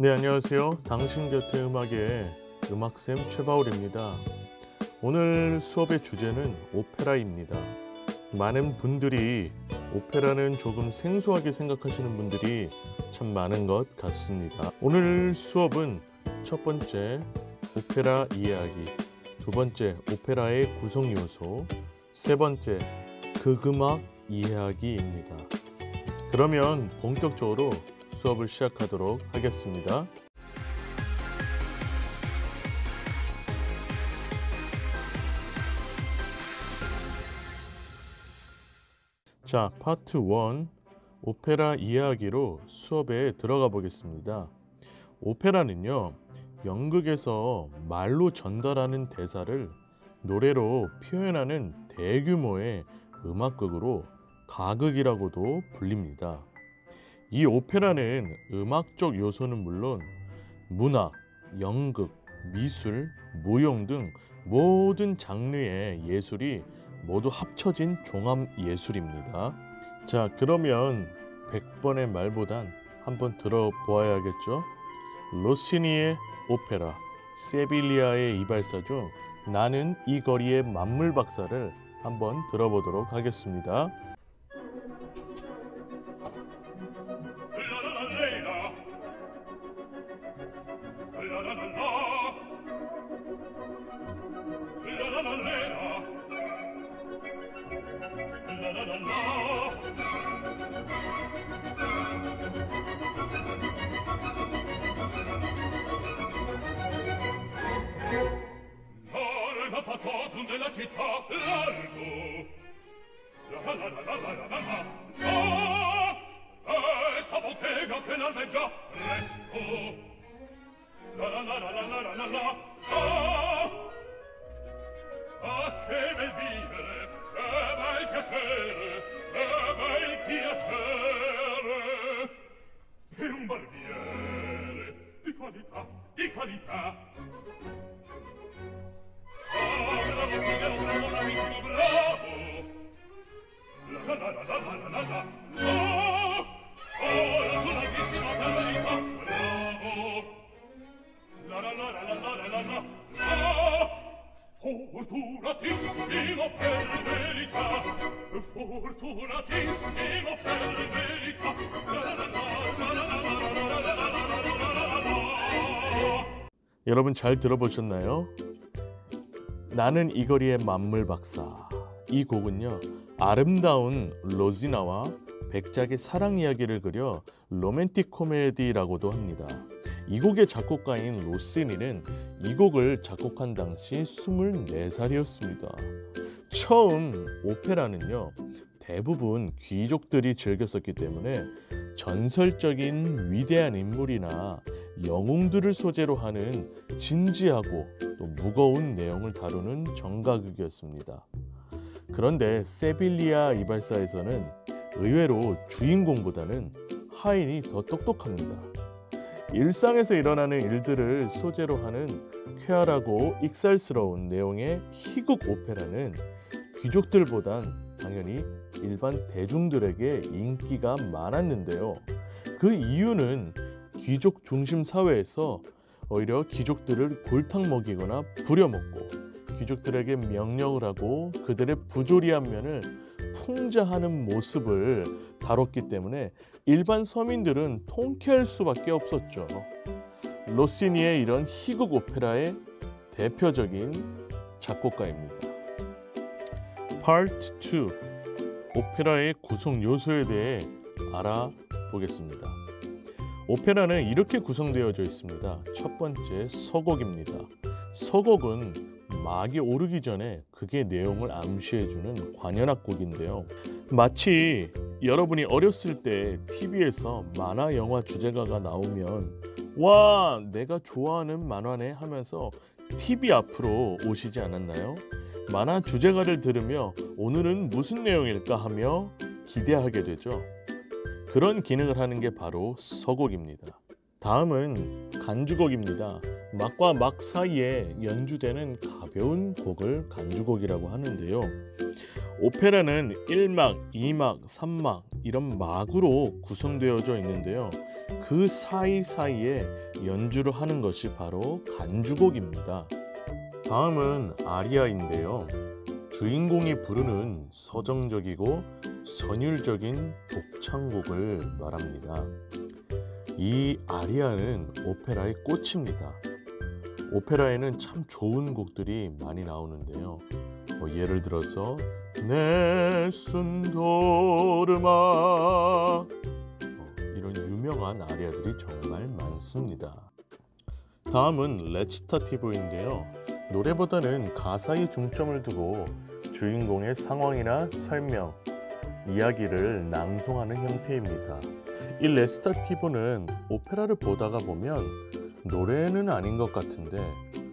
네, 안녕하세요. 당신 곁의 음악의 음악쌤 최바울입니다. 오늘 수업의 주제는 오페라입니다. 많은 분들이 오페라는 조금 생소하게 생각하시는 분들이 참 많은 것 같습니다. 오늘 수업은 첫 번째 오페라 이해하기, 두 번째 오페라의 구성 요소, 세 번째 극음악 이해하기입니다. 그러면 본격적으로 수업을 시작하도록 하겠습니다. 자, 파트 1 오페라 이해하기로 수업에 들어가 보겠습니다. 오페라는요, 연극에서 말로 전달하는 대사를 노래로 표현하는 대규모의 음악극으로 가극이라고도 불립니다. 이 오페라는 음악적 요소는 물론 문학, 연극, 미술, 무용 등 모든 장르의 예술이 모두 합쳐진 종합 예술입니다. 자, 그러면 100번의 말보단 한번 들어보아야겠죠? 로시니의 오페라, 세빌리아의 이발사 중 나는 이 거리의 만물 박사를 한번 들어보도록 하겠습니다. della città largo la la la la la la esta bottega che n'alveggia presto la la la la la la la la che bel vivere che bel piacere per un barbiere di qualità bravissimo, bravo! La la la la la la la la! Oh, la sonatissima per verità, bravo! La la la la la la la la la! Fortunatissimo per verità, fortunatissimo per verità, la la la la la la la. 여러분 잘 들어보셨나요? 나는 이 거리의 만물 박사. 이 곡은요, 아름다운 로지나와 백작의 사랑 이야기를 그려 로맨틱 코미디라고도 합니다. 이 곡의 작곡가인 로시니는 이 곡을 작곡한 당시 24살이었습니다. 처음 오페라는요, 대부분 귀족들이 즐겼었기 때문에 전설적인 위대한 인물이나 영웅들을 소재로 하는 진지하고 또 무거운 내용을 다루는 정가극이었습니다. 그런데 세빌리아 이발사에서는 의외로 주인공보다는 하인이 더 똑똑합니다. 일상에서 일어나는 일들을 소재로 하는 쾌활하고 익살스러운 내용의 희극 오페라는 귀족들보단 당연히 일반 대중들에게 인기가 많았는데요. 그 이유는 귀족 중심 사회에서 오히려 귀족들을 골탕 먹이거나 부려먹고 귀족들에게 명령을 하고 그들의 부조리한 면을 풍자하는 모습을 다뤘기 때문에 일반 서민들은 통쾌할 수밖에 없었죠. 로시니의 이런 희극 오페라의 대표적인 작곡가입니다. 파트 2 오페라의 구성 요소에 대해 알아보겠습니다. 오페라는 이렇게 구성되어져 있습니다. 첫 번째, 서곡입니다. 서곡은 막이 오르기 전에 극의 내용을 암시해주는 관현악곡인데요. 마치 여러분이 어렸을 때 TV에서 만화 영화 주제가가 나오면 와, 내가 좋아하는 만화네 하면서 TV 앞으로 오시지 않았나요? 만화 주제가를 들으며 오늘은 무슨 내용일까 하며 기대하게 되죠. 그런 기능을 하는 게 바로 서곡입니다. 다음은 간주곡입니다. 막과 막 사이에 연주되는 가벼운 곡을 간주곡이라고 하는데요. 오페라는 1막, 2막, 3막 이런 막으로 구성되어져 있는데요. 그 사이사이에 연주를 하는 것이 바로 간주곡입니다. 다음은 아리아인데요. 주인공이 부르는 서정적이고 선율적인 독창곡을 말합니다. 이 아리아는 오페라의 꽃입니다. 오페라에는 참 좋은 곡들이 많이 나오는데요. 예를 들어서 네슨 도르마 이런 유명한 아리아들이 정말 많습니다. 다음은 레치타티브인데요. 노래보다는 가사에 중점을 두고 주인공의 상황이나 설명, 이야기를 낭송하는 형태입니다. 이 레치타티브는 오페라를 보다가 보면 노래는 아닌 것 같은데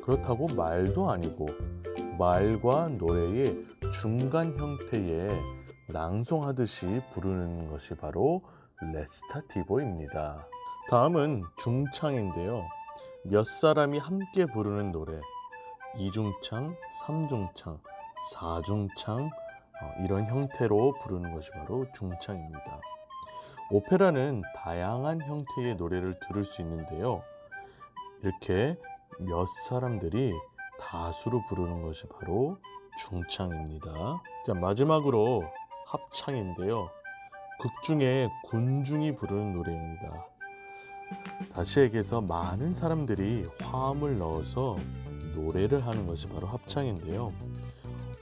그렇다고 말도 아니고 말과 노래의 중간 형태의 낭송하듯이 부르는 것이 바로 레치타티브입니다. 다음은 중창인데요. 몇 사람이 함께 부르는 노래, 이중창, 삼중창, 사중창 이런 형태로 부르는 것이 바로 중창입니다. 오페라는 다양한 형태의 노래를 들을 수 있는데요. 이렇게 몇 사람들이 다수로 부르는 것이 바로 중창입니다. 자, 마지막으로 합창인데요. 극 중에 군중이 부르는 노래입니다. 다시 얘기해서 많은 사람들이 화음을 넣어서 노래를 하는 것이 바로 합창인데요.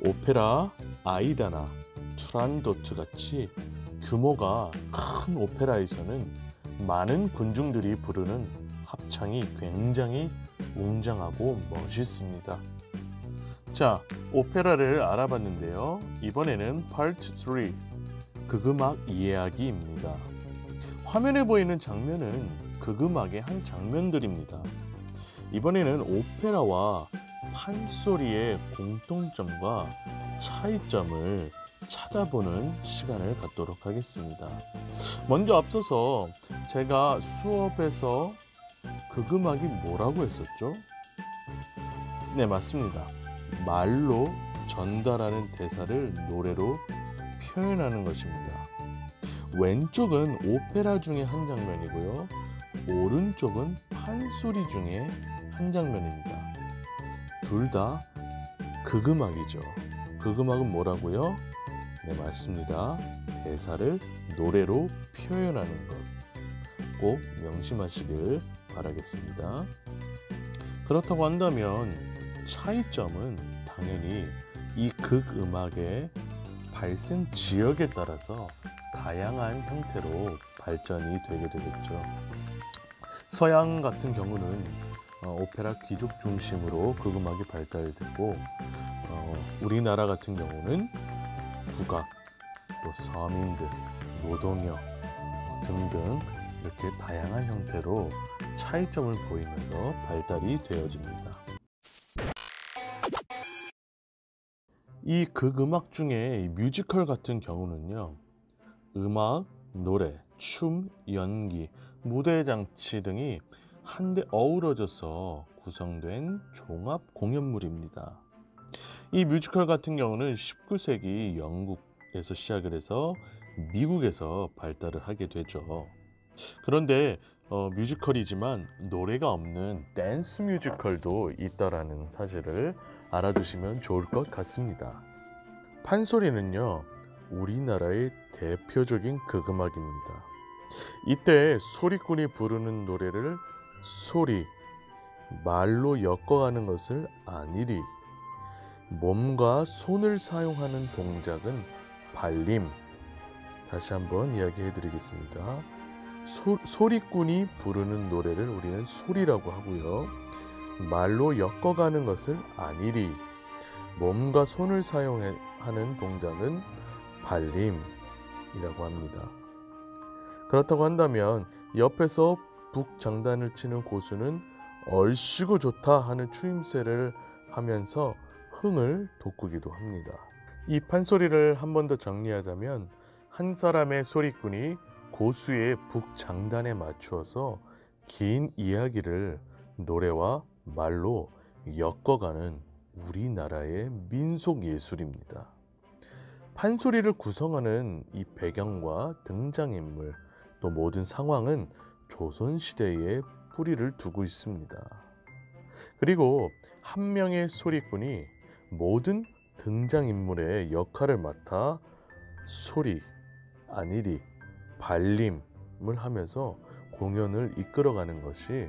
오페라, 아이다나, 투란도트 같이 규모가 큰 오페라에서는 많은 군중들이 부르는 합창이 굉장히 웅장하고 멋있습니다. 자, 오페라를 알아봤는데요. 이번에는 파트 3, 극음악 이야기입니다. 화면에 보이는 장면은 극음악의 한 장면들입니다. 이번에는 오페라와 판소리의 공통점과 차이점을 찾아보는 시간을 갖도록 하겠습니다. 먼저 앞서서 제가 수업에서 극음악이 뭐라고 했었죠? 네, 맞습니다. 말로 전달하는 대사를 노래로 표현하는 것입니다. 왼쪽은 오페라 중에 한 장면이고요. 오른쪽은 판소리 중에 한 장면입니다. 둘 다 극음악이죠. 극음악은 뭐라고요? 네, 맞습니다. 대사를 노래로 표현하는 것. 꼭 명심하시길 바라겠습니다. 그렇다고 한다면 차이점은 당연히 이 극음악의 발생 지역에 따라서 다양한 형태로 발전이 되게 되겠죠. 서양 같은 경우는 오페라 귀족 중심으로 극음악이 발달되고 우리나라 같은 경우는 국악, 또 서민들, 노동요 등등 이렇게 다양한 형태로 차이점을 보이면서 발달이 되어집니다. 이 극음악 중에 뮤지컬 같은 경우는요. 음악, 노래, 춤, 연기, 무대 장치 등이 한데 어우러져서 구성된 종합 공연물입니다. 이 뮤지컬 같은 경우는 19세기 영국에서 시작을 해서 미국에서 발달을 하게 되죠. 그런데 뮤지컬이지만 노래가 없는 댄스 뮤지컬도 있다라는 사실을 알아두시면 좋을 것 같습니다. 판소리는요, 우리나라의 대표적인 극음악입니다. 이때 소리꾼이 부르는 노래를 소리, 말로 엮어가는 것을 아니리, 몸과 손을 사용하는 동작은 발림. 다시 한번 이야기해 드리겠습니다. 소리꾼이 부르는 노래를 우리는 소리라고 하고요. 말로 엮어가는 것을 아니리, 몸과 손을 사용하는 동작은 발림이라고 합니다. 그렇다고 한다면 옆에서 북장단을 치는 고수는 얼씨구 좋다 하는 추임새를 하면서 흥을 돋구기도 합니다. 이 판소리를 한 번 더 정리하자면 한 사람의 소리꾼이 고수의 북장단에 맞추어서 긴 이야기를 노래와 말로 엮어가는 우리나라의 민속 예술입니다. 판소리를 구성하는 이 배경과 등장인물 또 모든 상황은 조선시대에 뿌리를 두고 있습니다. 그리고 한 명의 소리꾼이 모든 등장인물의 역할을 맡아 소리, 안일이, 발림을 하면서 공연을 이끌어가는 것이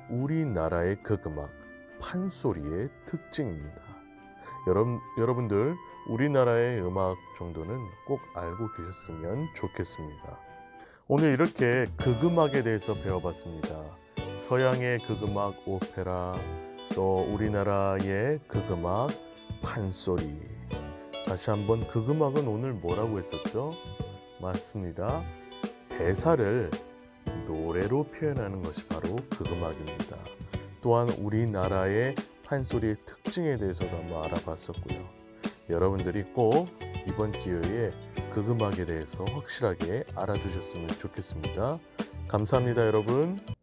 우리나라의 극음악 판소리의 특징입니다. 여러분들 우리나라의 음악 정도는 꼭 알고 계셨으면 좋겠습니다. 오늘 이렇게 극음악에 대해서 배워봤습니다. 서양의 극음악 오페라, 또 우리나라의 극음악 판소리. 다시 한번 극음악은 오늘 뭐라고 했었죠? 맞습니다. 대사를 노래로 표현하는 것이 바로 극음악입니다. 또한 우리나라의 판소리의 특징에 대해서도 한번 알아봤었고요. 여러분들이 꼭 이번 기회에 극음악에 대해서 확실하게 알아두셨으면 좋겠습니다. 감사합니다, 여러분.